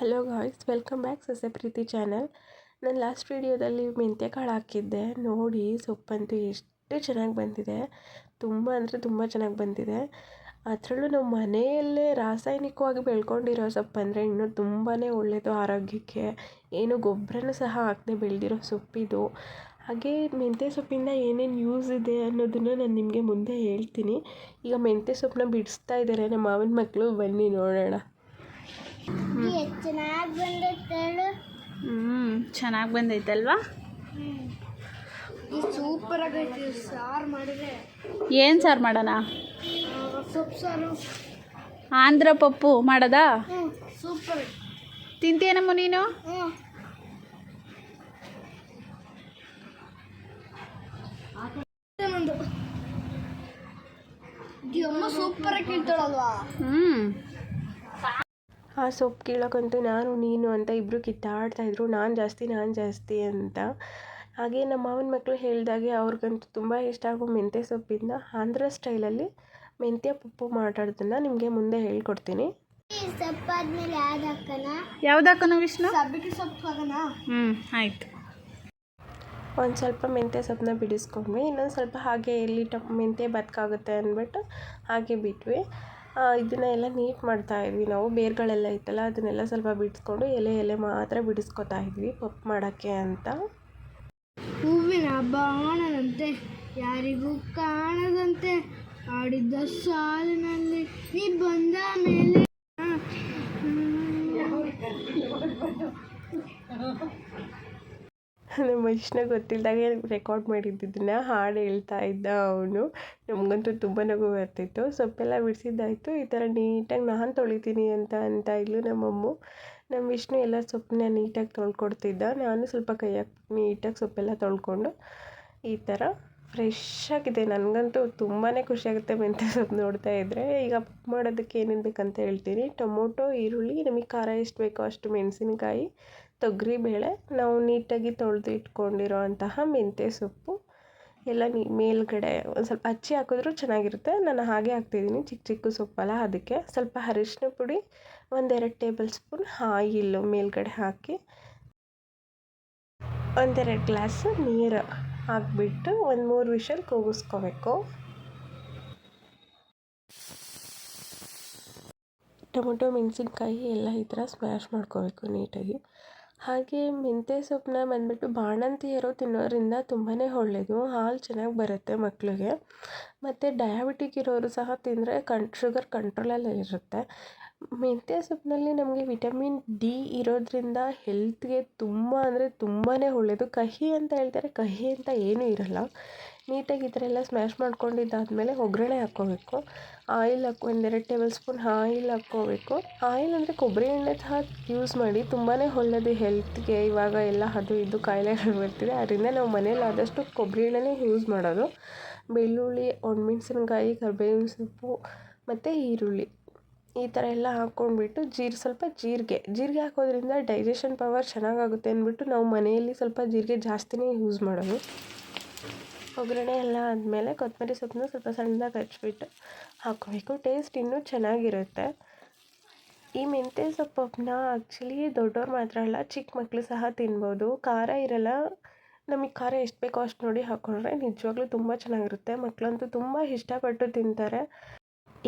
Hello guys, welcome back ಸಸ್ಯ ಪ್ರೀತಿ channel. ನಾನು last ವೀಡಿಯೋದಲ್ಲಿ ಮೆಂತ್ಯ ಕಾಳು ಹಾಕಿದ್ದೆ. ನೋಡಿ, ಸೊಪ್ಪಂತೂ ಎಷ್ಟು ಚೆನ್ನಾಗಿ ಬಂದಿದೆ. ತುಂಬ ಅಂದರೆ ತುಂಬ ಚೆನ್ನಾಗಿ ಬಂದಿದೆ. ಅದರಲ್ಲೂ ನಾವು ಮನೆಯಲ್ಲೇ ರಾಸಾಯನಿಕವಾಗಿ ಬೆಳ್ಕೊಂಡಿರೋ ಸೊಪ್ಪಂದರೆ ಇನ್ನೂ ತುಂಬಾ ಒಳ್ಳೆಯದು ಆರೋಗ್ಯಕ್ಕೆ. ಏನು ಗೊಬ್ಬರನೂ ಸಹ ಹಾಕದೆ ಬೆಳೆದಿರೋ ಸೊಪ್ಪಿದು. ಹಾಗೆ ಮೆಂತ್ಯ ಸೊಪ್ಪಿಂದ ಏನೇನು ಯೂಸ್ ಇದೆ ಅನ್ನೋದನ್ನು ನಾನು ನಿಮಗೆ ಮುಂದೆ ಹೇಳ್ತೀನಿ. ಈಗ ಮೆಂತ್ಯ ಸೊಪ್ಪನ್ನ ಬಿಡಿಸ್ತಾ ಇದ್ದಾರೆ ನಮ್ಮ ಮಾವನ ಮಕ್ಕಳು. ಬನ್ನಿ ನೋಡೋಣ. ಚೆನ್ನಾಗಿ ಬಂದೈತಲ್ವಾ? ಸೂಪರ್ ಆಗೈತಿ. ಸಾರು ಮಾಡಿದ್ರೆ ಏನು ಸಾರು ಮಾಡೋಣ? ಸೊಪ್ಪು ಸಾರು, ಆಂಧ್ರ ಪಪ್ಪು ಮಾಡೋದಾ? ಸೂಪರ್. ತಿಂತೀಯನಮ್ಮ ನೀನು? ಸೂಪರ್ ಆಗಿ ಕೇಳ್ತಾಳಲ್ವಾ? ಆ ಸೊಪ್ಪು ಕೀಳೋಕ್ಕಂತೂ ನೀನು ಅಂತ ಇಬ್ಬರು ಕಿತ್ತಾಡ್ತಾಯಿದ್ರು. ನಾನು ಜಾಸ್ತಿ ಅಂತ. ಹಾಗೆ ನಮ್ಮ ಮಾವನ ಮಕ್ಕಳು ಹೇಳಿದಾಗೆ ಅವ್ರಿಗಂತೂ ತುಂಬ ಇಷ್ಟ ಆಗೋ ಮೆಂತ್ಯ ಸೊಪ್ಪಿಂದ ಆಂಧ್ರ ಸ್ಟೈಲಲ್ಲಿ ಮೆಂತ್ಯ ಪಪ್ಪು ಮಾಡೋದನ್ನು ನಿಮಗೆ ಮುಂದೆ ಹೇಳ್ಕೊಡ್ತೀನಿ. ಸೊಪ್ಪಾದ್ಮೇಲೆ ಯಾವ್ದು ಹಾಕೋಣ ವಿಷ್ಣು? ಸಬ್ಬಕ್ಕಿ ಸೊಪ್ಪು ಹಾಕೋಣ. ಆಯಿತು. ಒಂದು ಸ್ವಲ್ಪ ಮೆಂತ್ಯ ಸೊಪ್ಪನ್ನ ಬಿಡಿಸ್ಕೊಂಡ್ವಿ. ಇನ್ನೊಂದು ಸ್ವಲ್ಪ ಹಾಗೆ ಎಲ್ಲಿ ಮೆಂತ್ಯ ಬದುಕಾಗುತ್ತೆ ಅಂದ್ಬಿಟ್ಟು ಹಾಗೆ ಬಿಟ್ವಿ. ಇದನ್ನ ಎಲ್ಲ ನೀಟ್ ಮಾಡ್ತಾಯಿದ್ವಿ ನಾವು. ಬೇರುಗಳೆಲ್ಲ ಇತ್ತಲ್ಲ, ಅದನ್ನೆಲ್ಲ ಸ್ವಲ್ಪ ಬಿಡಿಸ್ಕೊಂಡು ಎಲೆ ಮಾತ್ರ ಬಿಡಿಸ್ಕೊತಾ ಇದ್ವಿ ಪಪ್ಪು ಮಾಡೋಕ್ಕೆ ಅಂತ. ಹೂವಿನ ಬಾಣದಂತೆ ಯಾರಿಗೂ ಕಾಣದಂತೆ ಆಡಿದ್ದ ಸಾಲಿನಲ್ಲಿ ನೀ ಬಂದ ಮೇಲೆ ನಮ್ಮ ಇಷ್ಟನ ಗೊತ್ತಿಲ್ಲದಾಗೆ ರೆಕಾರ್ಡ್ ಮಾಡಿದ್ದನ್ನ ಹಾಡು ಹೇಳ್ತಾ ಇದ್ದ ಅವನು. ನಮಗಂತೂ ತುಂಬ ನಗು ಬರ್ತಿತ್ತು. ಸೊಪ್ಪೆಲ್ಲ ಬಿಡಿಸಿದ್ದಾಯಿತು. ಈ ಥರ ನೀಟಾಗಿ ನಾನು ತೊಳಿತೀನಿ ಅಂತ ಇದ್ಲು ನಮ್ಮಮ್ಮ. ನಮ್ಮ ವಿಷ್ಣು ಎಲ್ಲ ಸೊಪ್ಪನ್ನ ನೀಟಾಗಿ ತೊಳ್ಕೊಡ್ತಿದ್ದ. ನಾನು ಸ್ವಲ್ಪ ಕೈ ಹಾಕಿ ನೀಟಾಗಿ ಸೊಪ್ಪೆಲ್ಲ ತೊಳ್ಕೊಂಡು ಈ ಥರ ಫ್ರೆಶ್ ಆಗಿದೆ. ನನಗಂತೂ ತುಂಬಾ ಖುಷಿಯಾಗುತ್ತೆ ಮೆಂತ್ಯ ಸೊಪ್ಪು ನೋಡ್ತಾ ಇದ್ದರೆ. ಈಗ ಪಪ್ಪು ಮಾಡೋದಕ್ಕೆ ಏನೇನು ಬೇಕಂತ ಹೇಳ್ತೀನಿ. ಟೊಮೊಟೊ, ಈರುಳ್ಳಿ, ನಮಗೆ ಖಾರ ಎಷ್ಟು ಬೇಕೋ ಅಷ್ಟು ಮೆಣಸಿನ್ಕಾಯಿ, ತೊಗರಿಬೇಳೆ, ನಾವು ನೀಟಾಗಿ ತೊಳೆದು ಇಟ್ಕೊಂಡಿರೋ ಅಂತಹ ಮೆಂತ್ಯ ಸೊಪ್ಪು ಎಲ್ಲ ಮೇಲ್ಗಡೆ ಒಂದು ಸ್ವಲ್ಪ ಹಚ್ಚಿ ಹಾಕಿದ್ರೂ ಚೆನ್ನಾಗಿರುತ್ತೆ. ನಾನು ಹಾಗೆ ಹಾಕ್ತಿದ್ದೀನಿ, ಚಿಕ್ಕ ಸೊಪ್ಪಲ್ಲ ಅದಕ್ಕೆ. ಸ್ವಲ್ಪ ಅರಿಶಿನ ಪುಡಿ, 1-2 ಟೇಬಲ್ ಸ್ಪೂನ್ ಆಯಿಲ್ಲು ಮೇಲ್ಗಡೆ ಹಾಕಿ 1-2 ಗ್ಲಾಸ್ ನೀರು ಹಾಕ್ಬಿಟ್ಟು 1-3 ವಿಷಲ್ ಕೂಗಿಸ್ಕೋಬೇಕು. ಟೊಮೊಟೊ, ಮೆಣಸಿನ್ಕಾಯಿ ಎಲ್ಲ ಈ ಥರ ಸ್ಮ್ಯಾಶ್ ಮಾಡ್ಕೋಬೇಕು ನೀಟಾಗಿ. ಹಾಗೆ ಮೆಂತ್ಯ ಸೊಪ್ಪನ್ನ ಬಂದುಬಿಟ್ಟು ಬಾಣಂತಿಯರು ತಿನ್ನೋದ್ರಿಂದ ತುಂಬಾ ಒಳ್ಳೆಯದು. ಹಾಲು ಚೆನ್ನಾಗಿ ಬರುತ್ತೆ ಮಕ್ಕಳಿಗೆ. ಮತ್ತು ಡಯಾಬಿಟಿಕ್ ಇರೋರು ಸಹ ತಿಂದರೆ ಶುಗರ್ ಕಂಟ್ರೋಲಲ್ಲಿರುತ್ತೆ. ಮೆಂತ್ಯ ಸೊಪ್ಪಿನಲ್ಲಿ ನಮಗೆ ವಿಟಮಿನ್ ಡಿ ಇರೋದ್ರಿಂದ ಹೆಲ್ತ್ಗೆ ತುಂಬ ಅಂದರೆ ತುಂಬಾ ಒಳ್ಳೆಯದು. ಕಹಿ ಅಂತ ಹೇಳ್ತಾರೆ, ಕಹಿ ಅಂತ ಏನೂ ಇರೋಲ್ಲ. ನೀಟಾಗಿ ಈ ಥರ ಎಲ್ಲ ಸ್ಮ್ಯಾಶ್ ಮಾಡ್ಕೊಂಡಿದ್ದಾದಮೇಲೆ ಒಗ್ಗರಣೆ ಹಾಕ್ಕೋಬೇಕು. ಆಯಿಲ್ 1-2 ಟೇಬಲ್ ಸ್ಪೂನ್ ಆಯಿಲ್ ಹಾಕ್ಕೋಬೇಕು. ಆಯಿಲ್ ಅಂದರೆ ಕೊಬ್ಬರಿ ಎಣ್ಣೆ ಸಹ ಯೂಸ್ ಮಾಡಿ, ತುಂಬಾ ಒಳ್ಳೆಯದು ಹೆಲ್ತ್ಗೆ. ಇವಾಗ ಎಲ್ಲ ಅದು ಇದು ಕಾಯಿಲೆಗಳು ಬರ್ತಿದೆ, ಅದರಿಂದ ನಾವು ಮನೇಲಿ ಆದಷ್ಟು ಕೊಬ್ಬರಿ ಎಣ್ಣೆನೇ ಯೂಸ್ ಮಾಡೋದು. ಬೆಳ್ಳುಳ್ಳಿ, ಒಣಮೆಣ್ಸಿನ್ಕಾಯಿ, ಕರಿಬೇವಿನ ಸೊಪ್ಪು ಮತ್ತು ಈರುಳ್ಳಿ ಈ ಥರ ಎಲ್ಲ ಹಾಕ್ಕೊಂಡ್ಬಿಟ್ಟು ಸ್ವಲ್ಪ ಜೀರಿಗೆ ಹಾಕೋದ್ರಿಂದ ಡೈಜೆಷನ್ ಪವರ್ ಚೆನ್ನಾಗಾಗುತ್ತೆ ಅಂದ್ಬಿಟ್ಟು ನಾವು ಮನೆಯಲ್ಲಿ ಸ್ವಲ್ಪ ಜೀರಿಗೆ ಜಾಸ್ತಿನೇ ಯೂಸ್ ಮಾಡೋದು. ಒಗ್ಗರಣೆ ಎಲ್ಲ ಆದಮೇಲೆ ಕೊತ್ತಂಬರಿ ಸೊಪ್ಪನ್ನ ಸ್ವಲ್ಪ ಸಣ್ಣದಾಗಿ ಹಚ್ಬಿಟ್ಟು ಹಾಕ್ಕೋಬೇಕು. ಟೇಸ್ಟ್ ಇನ್ನೂ ಚೆನ್ನಾಗಿರುತ್ತೆ. ಈ ಮೆಂತ್ಯ ಸೊಪ್ಪನ್ನ ಆ್ಯಕ್ಚುಲಿ ದೊಡ್ಡವ್ರು ಮಾತ್ರ ಅಲ್ಲ, ಚಿಕ್ಕ ಮಕ್ಕಳು ಸಹ ತಿನ್ಬೋದು. ಖಾರ ಇರೋಲ್ಲ. ನಮಗೆ ಖಾರ ಎಷ್ಟು ಬೇಕೋ ಅಷ್ಟು ನೋಡಿ ಹಾಕ್ಕೊಂಡ್ರೆ ನಿಜವಾಗ್ಲೂ ತುಂಬ ಚೆನ್ನಾಗಿರುತ್ತೆ. ಮಕ್ಕಳಂತೂ ತುಂಬ ಇಷ್ಟಪಟ್ಟು ತಿಂತಾರೆ.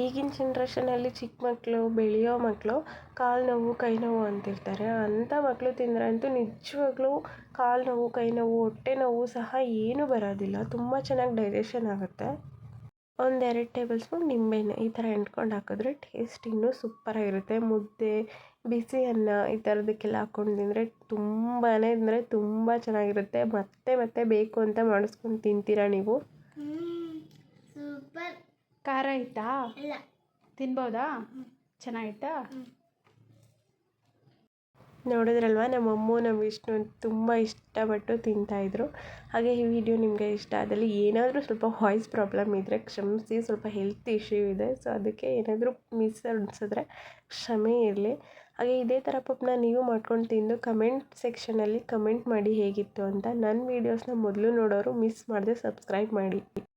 ಈಗಿನ ಜನ್ರೇಷನಲ್ಲಿ ಚಿಕ್ಕ ಮಕ್ಕಳು, ಬೆಳೆಯೋ ಮಕ್ಕಳು ಕಾಲು ನೋವು, ಕೈ ನೋವು ಅಂತಿರ್ತಾರೆ. ಅಂಥ ಮಕ್ಕಳು ತಿಂದರೆ ಅಂತೂ ನಿಜವಾಗ್ಲೂ ಕಾಲು ನೋವು, ಕೈ ನೋವು, ಹೊಟ್ಟೆ ನೋವು ಸಹ ಏನೂ ಬರೋದಿಲ್ಲ. ತುಂಬ ಚೆನ್ನಾಗಿ ಡೈಜೆಷನ್ ಆಗುತ್ತೆ. 1-2 ಟೇಬಲ್ ಸ್ಪೂನ್ ನಿಂಬೆಹಣ್ಣು ಈ ಥರ ಹಿಂಡ್ಕೊಂಡು ಹಾಕಿದ್ರೆ ಟೇಸ್ಟ್ ಇನ್ನೂ ಸೂಪರಾಗಿರುತ್ತೆ. ಮುದ್ದೆ, ಬಿಸಿ ಅನ್ನ ಈ ಥರದಕ್ಕೆಲ್ಲ ಹಾಕ್ಕೊಂಡು ತಿಂದರೆ ತುಂಬಾ ಅಂದರೆ ತುಂಬ ಚೆನ್ನಾಗಿರುತ್ತೆ. ಮತ್ತೆ ಬೇಕು ಅಂತ ಮಾಡಿಸ್ಕೊಂಡು ತಿಂತೀರಾ ನೀವು? ಸೂಪರ್. ಖಾರ ಆಯ್ತಾ? ತಿನ್ಬೋದಾ? ಚೆನ್ನಾಗಿತ್ತಾ? ನೋಡಿದ್ರಲ್ವ, ನಮ್ಮಮ್ಮ ನಮ್ಮ ವಿಷ್ಣು ತುಂಬ ಇಷ್ಟಪಟ್ಟು ತಿಂತಾಯಿದ್ರು. ಹಾಗೆ ಈ ವಿಡಿಯೋ ನಿಮಗೆ ಇಷ್ಟ ಆದಲ್ಲಿ ಏನಾದರೂ ಸ್ವಲ್ಪ ವಾಯ್ಸ್ ಪ್ರಾಬ್ಲಮ್ ಇದ್ದರೆ ಕ್ಷಮಿಸಿ. ಸ್ವಲ್ಪ ಹೆಲ್ತ್ ಇಶ್ಯೂ ಇದೆ, ಸೊ ಅದಕ್ಕೆ ಏನಾದರೂ ಮಿಸ್ ಅನಿಸಿದ್ರೆ ಕ್ಷಮೆ ಇರಲಿ. ಹಾಗೆ ಇದೇ ಥರ ಪಪ್ಪನ್ನ ನೀವು ಮಾಡ್ಕೊಂಡು ತಿಂದು ಕಮೆಂಟ್ ಸೆಕ್ಷನಲ್ಲಿ ಕಮೆಂಟ್ ಮಾಡಿ ಹೇಗಿತ್ತು ಅಂತ. ನನ್ನ ವೀಡಿಯೋಸ್ನ ಮೊದಲು ನೋಡೋರು ಮಿಸ್ ಮಾಡದೆ ಸಬ್ಸ್ಕ್ರೈಬ್ ಮಾಡಿ.